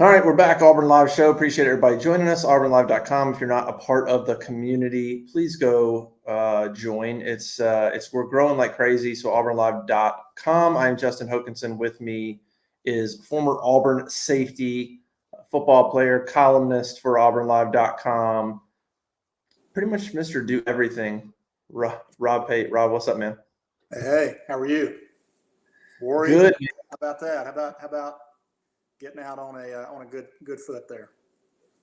All right, we're back. Auburn Live Show. Appreciate everybody joining us. AuburnLive.com. If you're not a part of the community, please go join. It's we're growing like crazy. So AuburnLive.com. I'm Justin Hokanson. With me is former Auburn safety, football player, columnist for AuburnLive.com. Pretty much Mr. Do Everything. Rob Pate. Rob, what's up, man? Hey, how are you? Worried? Good. How about that? How about getting out on a good foot there?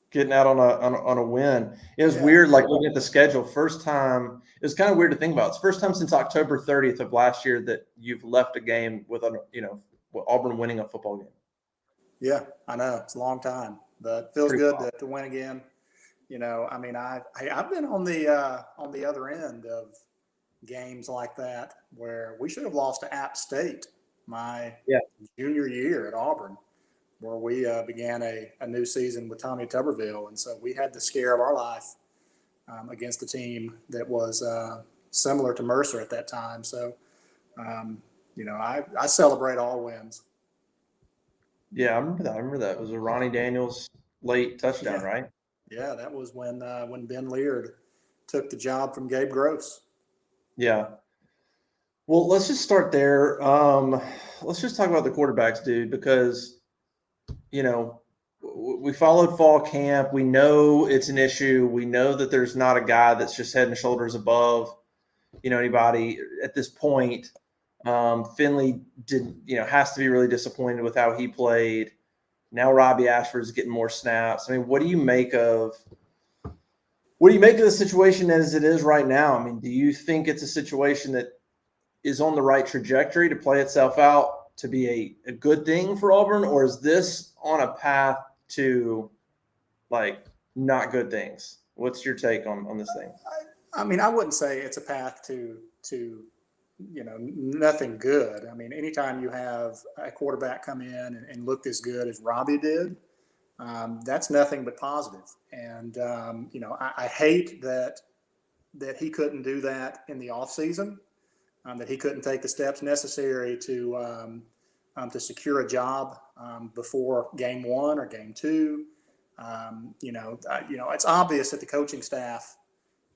Getting out on a win. It was weird, like looking at the schedule. First time, it was kind of weird to think about. It's the first time since October 30th of last year that you've left a game with Auburn winning a football game. Yeah, I know it's a long time, but it feels good to win again. I mean, I've been on the other end of games like that where we should have lost to App State my junior year at Auburn, where we began a new season with Tommy Tuberville. And so we had the scare of our life against a team that was similar to Mercer at that time. So, I celebrate all wins. Yeah, I remember that. It was a Ronnie Daniels late touchdown, right? Yeah, that was when Ben Leard took the job from Gabe Gross. Yeah. Well, let's just start there. Let's just talk about the quarterbacks, dude, because we followed fall camp. We know it's an issue. We know that there's not a guy that's just head and shoulders above, anybody at this point. Finley has to be really disappointed with how he played. Now Robbie Ashford's getting more snaps. I mean, what do you make of the situation as it is right now? I mean, do you think it's a situation that is on the right trajectory to play itself out to be a good thing for Auburn, or is this on a path to not good things? What's your take on this thing? I mean, I wouldn't say it's a path to nothing good. I mean, anytime you have a quarterback come in and look as good as Robbie did, that's nothing but positive. And I hate that he couldn't do that in the offseason. That he couldn't take the steps necessary to secure a job before game one or game two. It's obvious that the coaching staff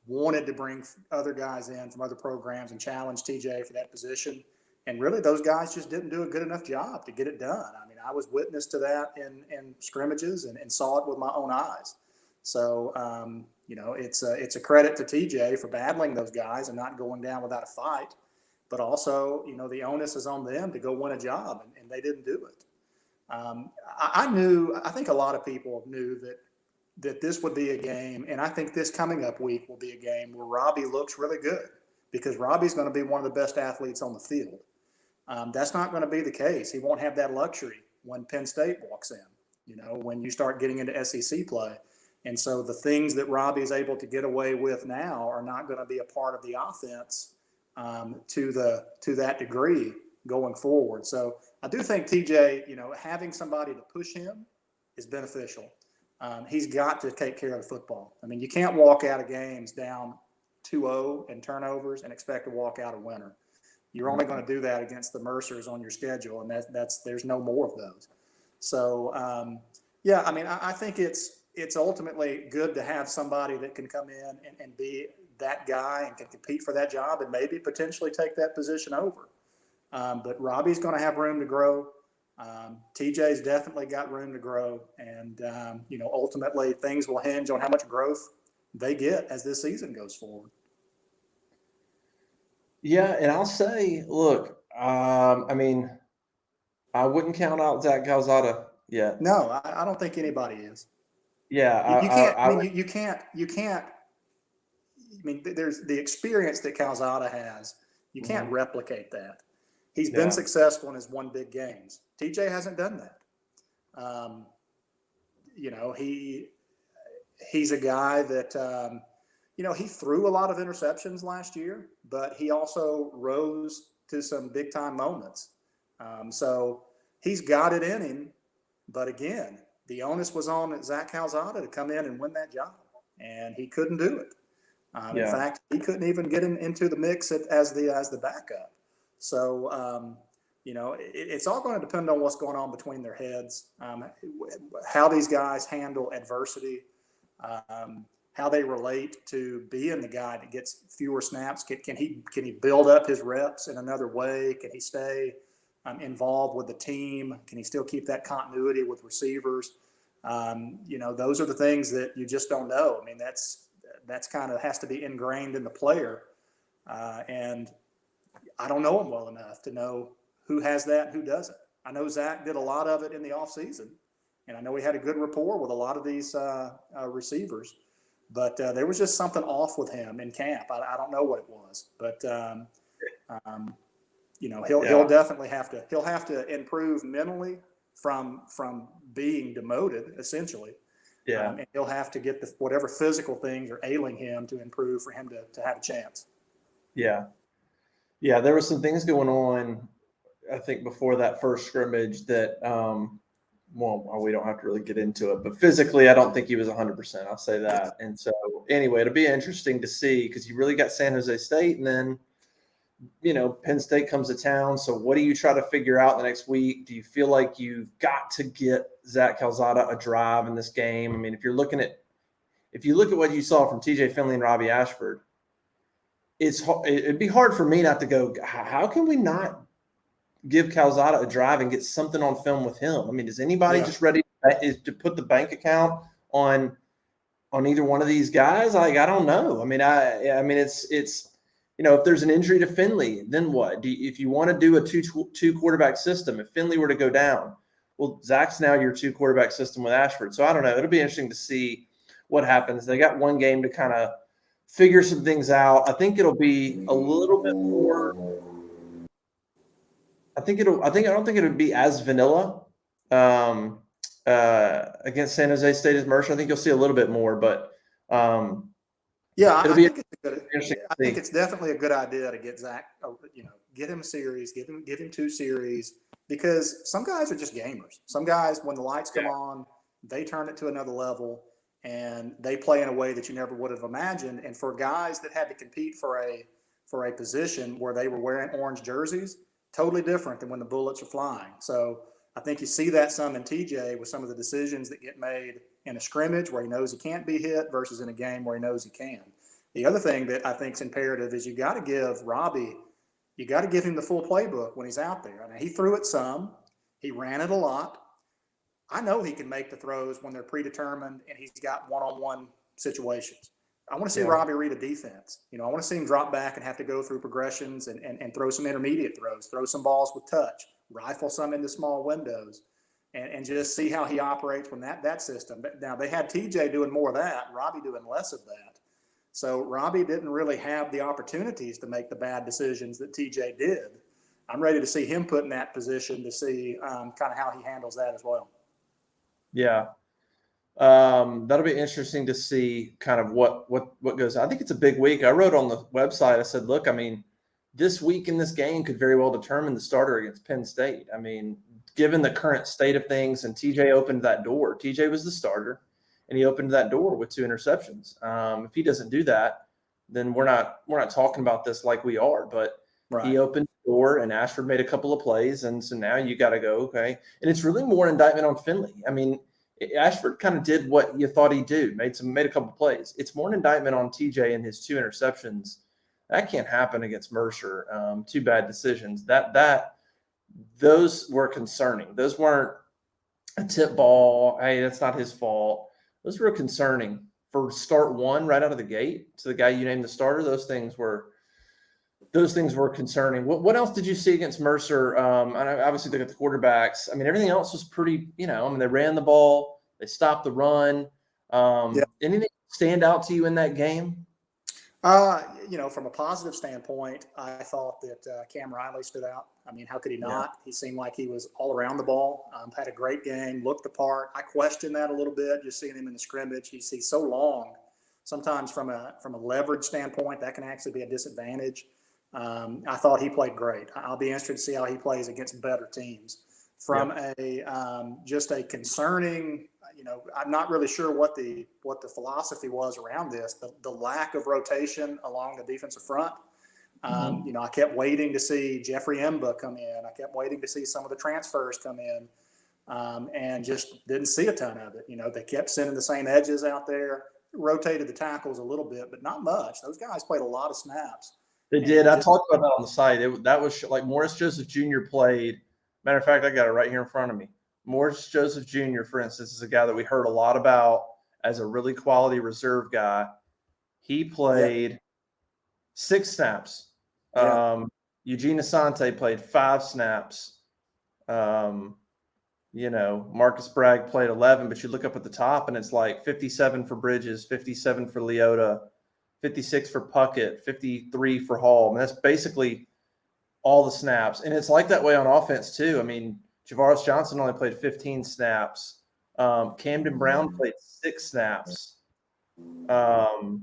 wanted to bring other guys in from other programs and challenge TJ for that position. And really, those guys just didn't do a good enough job to get it done. I mean, I was witness to that in scrimmages and saw it with my own eyes. So, it's a credit to TJ for battling those guys and not going down without a fight. But also, the onus is on them to go win a job, and they didn't do it. I think a lot of people knew that this would be a game, and I think this coming up week will be a game where Robbie looks really good because Robbie's going to be one of the best athletes on the field. That's not going to be the case. He won't have that luxury when Penn State walks in, when you start getting into SEC play. And so the things that Robbie is able to get away with now are not going to be a part of the offense to that degree going forward. So I do think TJ, having somebody to push him is beneficial. He's got to take care of the football. I mean, you can't walk out of games down 2-0 in turnovers and expect to walk out a winner. You're only going to do that against the Mercers on your schedule, and there's no more of those. So, I mean, I think it's ultimately good to have somebody that can come in and be that guy and can compete for that job and maybe potentially take that position over. But Robbie's going to have room to grow. TJ's definitely got room to grow. And, ultimately things will hinge on how much growth they get as this season goes forward. Yeah. And I'll say, look, I mean, I wouldn't count out Zach Calzada yet. No, I don't think anybody is. Yeah. You can't. I mean, there's the experience that Calzada has. You can't replicate that. He's been successful in his one big games. TJ hasn't done that. He's a guy that, he threw a lot of interceptions last year, but he also rose to some big time moments. So he's got it in him. But again, the onus was on Zach Calzada to come in and win that job, and he couldn't do it. In fact, he couldn't even get into the mix as the backup. So, It's all going to depend on what's going on between their heads, how these guys handle adversity, how they relate to being the guy that gets fewer snaps. Can he build up his reps in another way? Can he stay involved with the team? Can he still keep that continuity with receivers? Those are the things that you just don't know. I mean, that's kind of has to be ingrained in the player. And I don't know him well enough to know who has that and who doesn't. I know Zach did a lot of it in the offseason, and I know he had a good rapport with a lot of these receivers. But there was just something off with him in camp. I don't know what it was, but he'll definitely have to improve mentally from being demoted, essentially. Yeah. And he'll have to get whatever physical things are ailing him to improve for him to have a chance. Yeah. Yeah. There were some things going on, I think, before that first scrimmage that, we don't have to really get into it, but physically, I don't think he was 100%. I'll say that. And so, anyway, it'll be interesting to see because you really got San Jose State, and then, Penn State comes to town. So, what do you try to figure out the next week? Do you feel like you've got to get Zach Calzada a drive in this game? I mean, if you look at what you saw from TJ Finley and Robbie Ashford, it'd be hard for me not to go, how can we not give Calzada a drive and get something on film with him? I mean, is anybody just ready to put the bank account on either one of these guys? Like, I don't know. I mean, it's if there's an injury to Finley, then what? If you want to do a two quarterback system, if Finley were to go down, well, Zach's now your 2 quarterback system with Ashford. So I don't know. It'll be interesting to see what happens. They got one game to kind of figure some things out. I think it'll be a little bit more. I don't think it'll be as vanilla against San Jose State as Mercer. I think you'll see a little bit more, but I think it's definitely a good idea to get Zach, get him a series, give him 2 series, because some guys are just gamers. Some guys, when the lights come on, they turn it to another level and they play in a way that you never would have imagined. And for guys that had to compete for a position where they were wearing orange jerseys, totally different than when the bullets are flying. So I think you see that some in TJ with some of the decisions that get made in a scrimmage where he knows he can't be hit versus in a game where he knows he can. The other thing that I think is imperative is you got to give Robbie, you got to give him the full playbook when he's out there. I mean, he threw it some, he ran it a lot. I know he can make the throws when they're predetermined and he's got one-on-one situations. I want to see Robbie read a defense. I want to see him drop back and have to go through progressions and throw some intermediate throws, throw some balls with touch, rifle some into small windows, and just see how he operates when that system. But now they had TJ doing more of that, Robbie doing less of that. So Robbie didn't really have the opportunities to make the bad decisions that TJ did. I'm ready to see him put in that position to see kind of how he handles that as well. Yeah. That'll be interesting to see kind of what goes on. I think it's a big week. I wrote on the website, I said, look, I mean, this week in this game could very well determine the starter against Penn State. I mean, given the current state of things, and TJ opened that door. TJ was the starter, and he opened that door with 2 interceptions. If he doesn't do that, then we're not talking about this like we are. But he opened the door, and Ashford made a couple of plays, and so now you got to go, okay. And it's really more indictment on Finley. I mean, Ashford kind of did what you thought he'd do, made a couple of plays. It's more an indictment on TJ and his 2 interceptions. That can't happen against Mercer. 2 bad decisions. Those were concerning. Those weren't a tip ball. Hey, that's not his fault. Those were concerning for start 1 right out of the gate to the guy you named the starter. Those things were concerning. What else did you see against Mercer? And obviously look at the quarterbacks. I mean, everything else was pretty, they ran the ball, they stopped the run. Anything stand out to you in that game? From a positive standpoint, I thought that Cam Riley stood out. I mean, how could he not? Yeah. He seemed like he was all around the ball, had a great game, looked the part. I questioned that a little bit, just seeing him in the scrimmage. He's so long. Sometimes from a leverage standpoint, that can actually be a disadvantage. I thought he played great. I'll be interested to see how he plays against better teams. From just a concerning, I'm not really sure what the philosophy was around this. The lack of rotation along the defensive front. Mhm. I kept waiting to see Jeffrey Emba come in. I kept waiting to see some of the transfers come in, and just didn't see a ton of it. They kept sending the same edges out there, rotated the tackles a little bit, but not much. Those guys played a lot of snaps. They did. And I just, talked about that on the site. That was like Morris Joseph Jr. played. Matter of fact, I got it right here in front of me. Morris Joseph Jr., for instance, is a guy that we heard a lot about as a really quality reserve guy. He yeah, played 6 snaps. yeah, Eugene Asante played 5 snaps. Um, Marcus Bragg played 11, but you look up at the top and it's like 57 for Bridges, 57 for Leota, 56 for Puckett, 53 for Hall. I mean, that's basically all the snaps. And it's like that way on offense too. I mean, Javaris Johnson only played 15 snaps. Camden Brown played 6 snaps. well,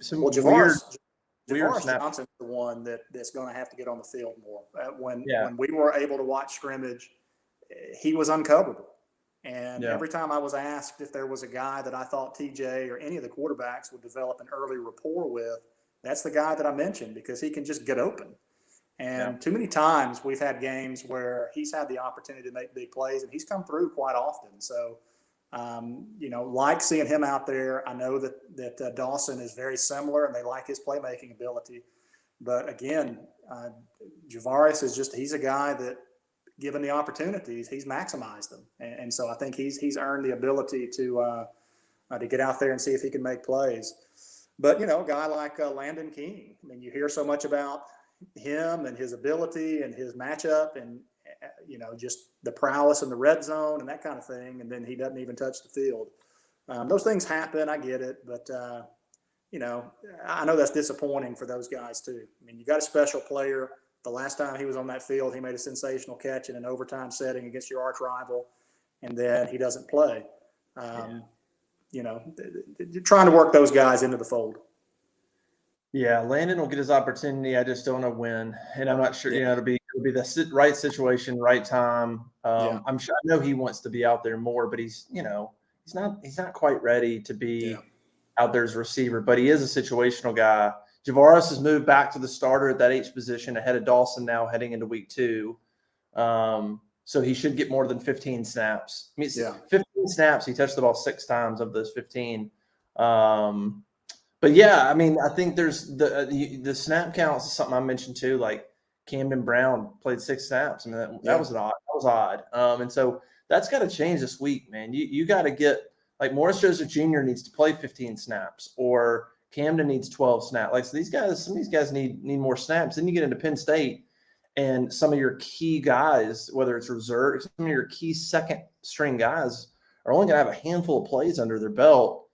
Some weird Javaris snaps. Johnson's the one that's going to have to get on the field more. When Yeah. when we were able to watch scrimmage, he was uncoverable. And Yeah. every time I was asked if there was a guy that I thought TJ or any of the quarterbacks would develop an early rapport with, that's the guy that I mentioned, because he can just get open. And too many times we've had games where he's had the opportunity to make big plays, and he's come through quite often. So, like seeing him out there. I know that Dawson is very similar, and they like his playmaking ability. But again, Javaris he's a guy that, given the opportunities, he's maximized them. And so I think he's earned the ability to get out there and see if he can make plays. But, a guy like Landon King, I mean, you hear so much about him and his ability and his matchup and, just the prowess in the red zone and that kind of thing. And then he doesn't even touch the field. Those things happen. I get it. But, I know that's disappointing for those guys too. I mean, you got a special player. The last time he was on that field, he made a sensational catch in an overtime setting against your arch rival, and then he doesn't play. Trying to work those guys into the fold. Yeah, Landon will get his opportunity. I just don't know when, and I'm not sure. Yeah. It'll be the right situation, right time. Yeah. I'm sure. I know he wants to be out there more, but he's not quite ready to be out there as a receiver. But he is a situational guy. Javaris has moved back to the starter at that H position ahead of Dawson now heading into week 2. So he should get more than 15 snaps. I mean, 15 snaps. He touched the ball 6 times of those 15. But yeah, I mean, I think there's the snap counts is something I mentioned too. Like Camden Brown played 6 snaps. I mean, that was odd. And so that's got to change this week, man. You got to get, like, Morris Joseph Jr. needs to play 15 snaps, or Camden needs 12 snaps. Like, so some of these guys need more snaps. Then you get into Penn State, and some of your key guys, whether it's reserve, some of your key second string guys are only going to have a handful of plays under their belt.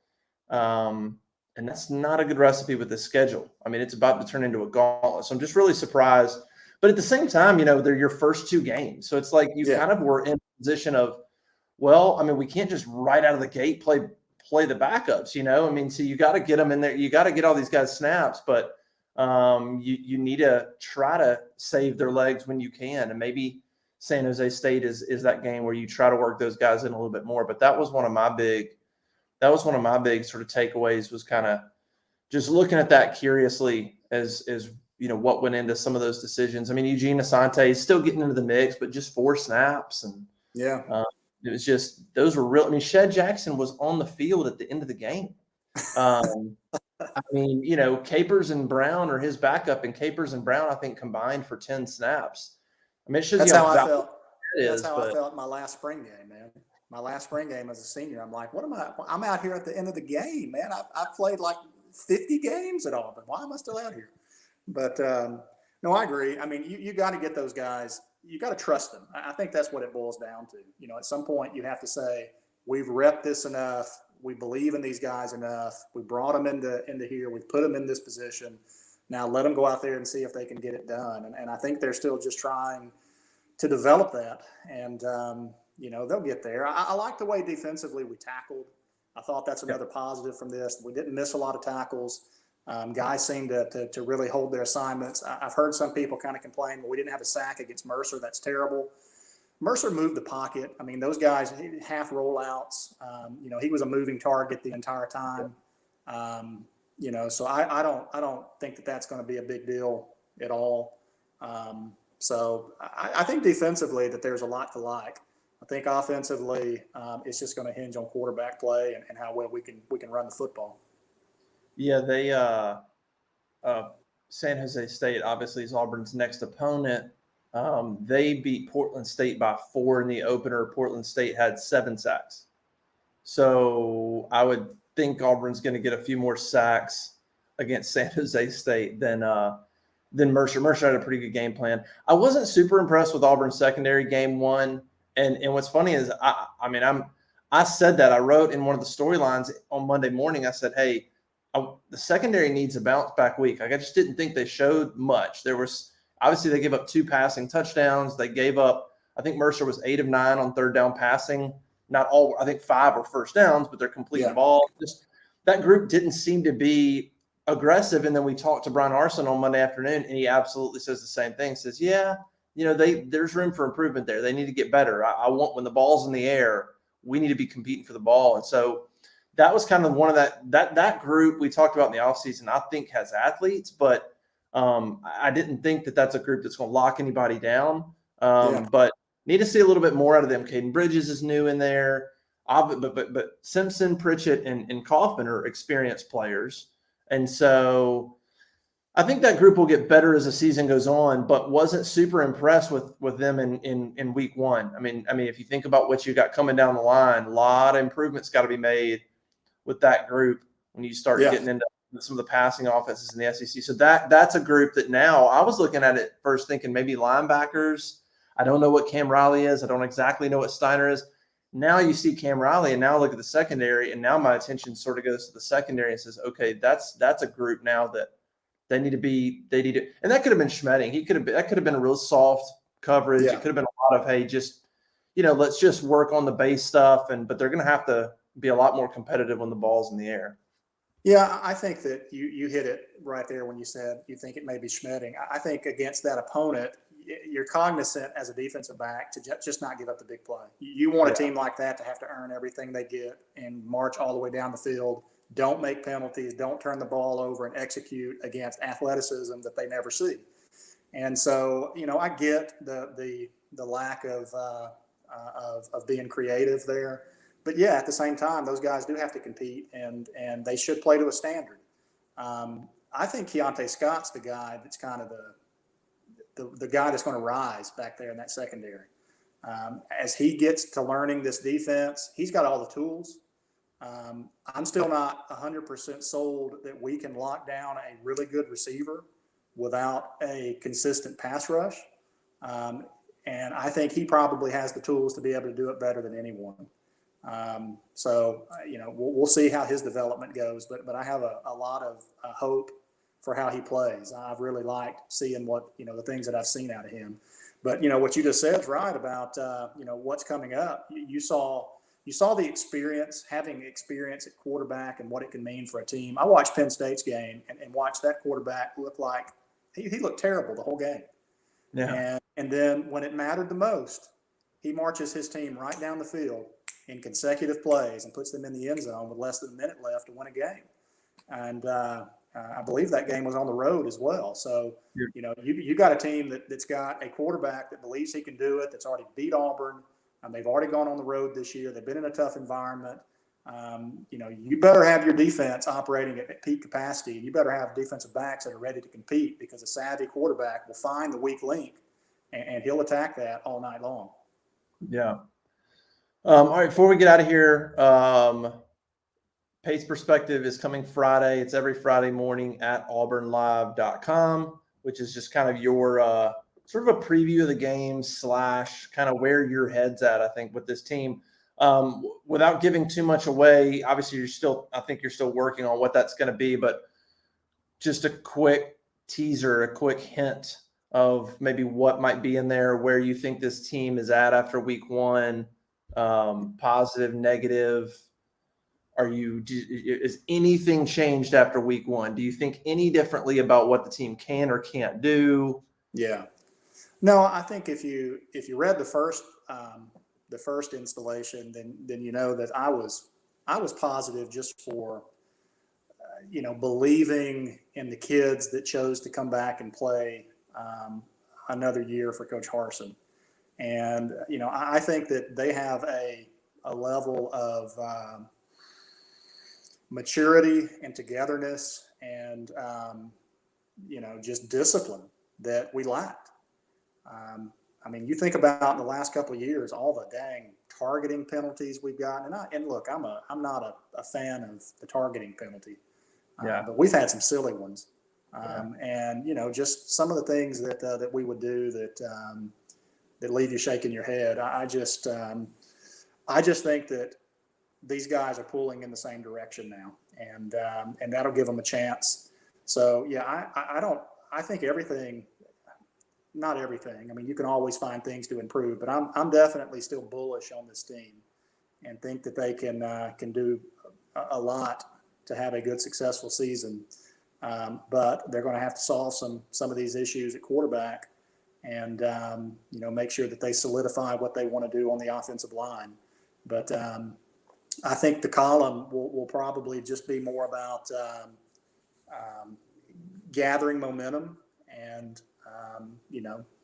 And that's not a good recipe with this schedule. I mean, it's about to turn into a gauntlet. So I'm just really surprised. But at the same time, they're your first 2 games. So it's like you kind of were in a position of, well, I mean, we can't just right out of the gate play the backups, I mean, so you got to get them in there. You got to get all these guys snaps, but you need to try to save their legs when you can. And maybe San Jose State is that game where you try to work those guys in a little bit more. But that was one of my big sort of takeaways, was kind of just looking at that curiously as what went into some of those decisions. I mean, Eugene Asante is still getting into the mix, but just 4 snaps. And it was just, those were real. I mean, Shed Jackson was on the field at the end of the game. I mean, Capers and Brown are his backup, and Capers and Brown, I think, combined for 10 snaps. I mean, it shows That's how I felt. That's how I felt in my last spring game, man. My last spring game as a senior, I'm like, I'm out here at the end of the game, man. I've played like 50 games at Auburn. Why am I still out here? But no, I agree. I mean, you got to get those guys. You got to trust them. I think that's what it boils down to. At some point you have to say, we've repped this enough. We believe in these guys enough. We brought them into here. We put them in this position. Now let them go out there and see if they can get it done. And I think they're still just trying to develop that. And, they'll get there. I like the way defensively we tackled. I thought that's another positive from this. We didn't miss a lot of tackles. Guys seem to really hold their assignments. I've heard some people kind of complain, well, we didn't have a sack against Mercer. That's terrible. Mercer moved the pocket. I mean, those guys, half rollouts. He was a moving target the entire time. So I don't think that that's going to be a big deal at all. So I think defensively that there's a lot to like. I think offensively, it's just going to hinge on quarterback play and how well we can run the football. Yeah, they San Jose State obviously is Auburn's next opponent. They beat Portland State by 4 in the opener. Portland State had 7 sacks. So I would think Auburn's going to get a few more sacks against San Jose State than Mercer. Mercer had a pretty good game plan. I wasn't super impressed with Auburn's secondary game 1. And what's funny is I said that. I wrote in one of the storylines on Monday morning, I said, hey, the secondary needs a bounce back week. Like, I just didn't think they showed much. There was obviously they gave up 2 passing touchdowns. They gave up, I think Mercer was 8 of 9 on third down passing. Not all, I think 5 were first downs, but they're completing the ball. Just that group didn't seem to be aggressive. And then we talked to Brian Arson on Monday afternoon, and he absolutely says the same thing. Says, yeah, there's room for improvement there. They need to get better. I want, when the ball's in the air, we need to be competing for the ball. And so that was kind of one of that group we talked about in the offseason, I think has athletes, but I didn't think that that's a group that's going to lock anybody down. But need to see a little bit more out of them. Caden Bridges is new in there. But Simpson, Pritchett, and Kaufman are experienced players. And so I think that group will get better as the season goes on, but wasn't super impressed with them in week 1. I mean, if you think about what you got coming down the line, a lot of improvements got to be made with that group when you start getting into some of the passing offenses in the SEC. So that's a group that now I was looking at it first thinking maybe linebackers. I don't know what Cam Riley is. I don't exactly know what Steiner is. Now you see Cam Riley, and now look at the secondary, and now my attention sort of goes to the secondary and says, okay, that's a group now that they need to, and that could have been Schmedding. That could have been a real soft coverage. It could have been a lot of, hey, just, let's just work on the base stuff. But they're going to have to be a lot more competitive when the ball's in the air. Yeah, I think that you hit it right there when you said you think it may be Schmedding. I think against that opponent, you're cognizant as a defensive back to just not give up the big play. You want a team like that to have to earn everything they get and march all the way down the field. Don't make penalties. Don't turn the ball over and execute against athleticism that they never see. And so, I get the lack of being creative there. But yeah, at the same time, those guys do have to compete, and they should play to a standard. I think Keontae Scott's the guy that's kind of the guy that's going to rise back there in that secondary. As he gets to learning this defense, he's got all the tools. I'm still not 100% sold that we can lock down a really good receiver without a consistent pass rush. And I think he probably has the tools to be able to do it better than anyone. So we'll see how his development goes, but I have a lot of hope for how he plays. I've really liked seeing what, the things that I've seen out of him. But, what you just said is right about, what's coming up. You saw the experience, having experience at quarterback and what it can mean for a team. I watched Penn State's game and watched that quarterback look like he looked terrible the whole game. Yeah. And then when it mattered the most, he marches his team right down the field in consecutive plays and puts them in the end zone with less than a minute left to win a game. And I believe that game was on the road as well. So, you got a team that's got a quarterback that believes he can do it, that's already beat Auburn. They've already gone on the road this year. They've been in a tough environment. You better have your defense operating at peak capacity, and you better have defensive backs that are ready to compete, because a savvy quarterback will find the weak link and he'll attack that all night long. Yeah. All right, before we get out of here, Pate's Perspective is coming Friday. It's every Friday morning at auburnlive.com, which is just kind of your sort of a preview of the game / kind of where your head's at, I think, with this team. Without giving too much away, obviously I think you're still working on what that's going to be, but just a quick teaser, a quick hint of maybe what might be in there, where you think this team is at after week 1, positive, negative. Is anything changed after week 1? Do you think any differently about what the team can or can't do? Yeah. No, I think if you read the first installation, then you know that I was positive just for believing in the kids that chose to come back and play another year for Coach Harsin. And, I think that they have a level of maturity and togetherness and, just discipline that we lacked. You think about in the last couple of years, all the dang targeting penalties we've gotten. And look, I'm not a fan of the targeting penalty, but we've had some silly ones. And, just some of the things that we would do that leave you shaking your head. I just think that these guys are pulling in the same direction now, and that'll give them a chance. So I think everything, not everything. You can always find things to improve, but I'm definitely still bullish on this team, and think that they can do a lot to have a good, successful season. But they're going to have to solve some of these issues at quarterback, and make sure that they solidify what they want to do on the offensive line. But I think the column will probably just be more about gathering momentum and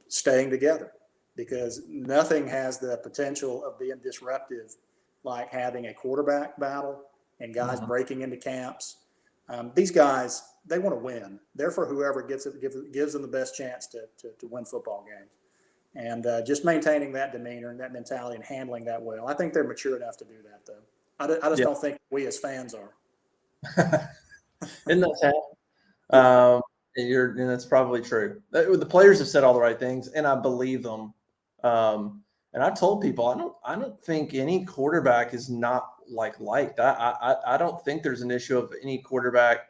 staying together, because nothing has the potential of being disruptive like having a quarterback battle and guys breaking into camps. These guys, they want to win. They're for whoever gives them the best chance to win football games. And just maintaining that demeanor and that mentality and handling that well. I think they're mature enough to do that, though. I just don't think we as fans are. Isn't that sad? And that's probably true. The players have said all the right things, and I believe them. And I've told people I don't think any quarterback is not liked. I don't think there's an issue of any quarterback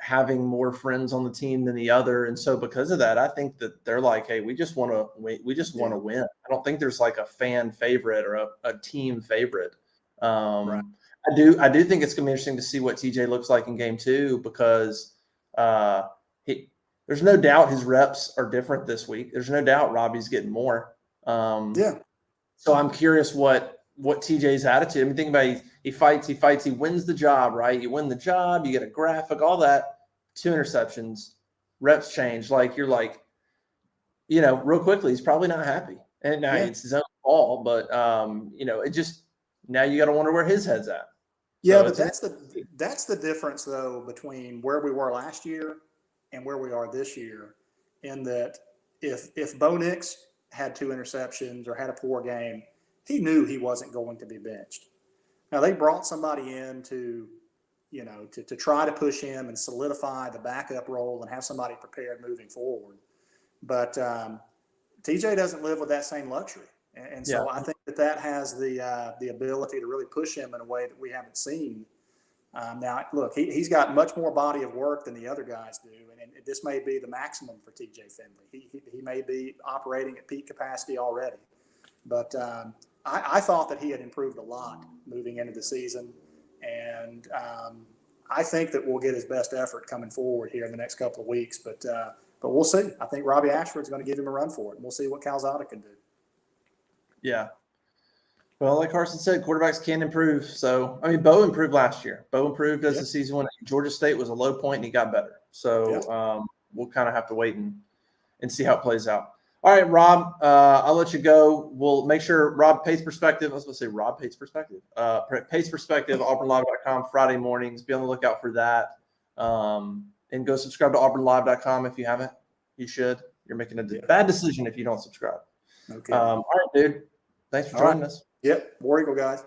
having more friends on the team than the other. And so because of that, I think that they're like, hey, we just want to win. I don't think there's like a fan favorite or a team favorite. Right. I do think it's going to be interesting to see what TJ looks like in game 2, because there's no doubt his reps are different this week. There's no doubt Robbie's getting more. So I'm curious what TJ's attitude. Think about it. He fights, he wins the job, right? You win the job, you get a graphic, all that, 2 interceptions, reps change. You're real quickly, he's probably not happy. And now it's his own fault, but it just, now you got to wonder where his head's at. Yeah, but that's the difference though between where we were last year and where we are this year, in that if Bo Nix had 2 interceptions or had a poor game, he knew he wasn't going to be benched. Now they brought somebody in to try to push him and solidify the backup role and have somebody prepared moving forward. But TJ doesn't live with that same luxury. And so I think that has the ability to really push him in a way that we haven't seen. Now, look, he's got much more body of work than the other guys do, and this may be the maximum for TJ Finley. He may be operating at peak capacity already. But I thought that he had improved a lot moving into the season, and I think that we'll get his best effort coming forward here in the next couple of weeks. But we'll see. I think Robbie Ashford's going to give him a run for it, and we'll see what Calzada can do. Yeah. Well, like Carson said, quarterbacks can improve. So, Bo improved last year. Bo improved as the season went. Georgia State was a low point, and he got better. So we'll kind of have to wait and see how it plays out. All right, Rob, I'll let you go. We'll make sure Rob Pate's perspective. I was going to say Rob Pate's perspective. Pate's perspective, auburnlive.com, Friday mornings. Be on the lookout for that. And go subscribe to auburnlive.com if you haven't. You should. You're making a bad decision if you don't subscribe. Okay. All right, dude. Thanks for joining us. Yep. War Eagle, guys.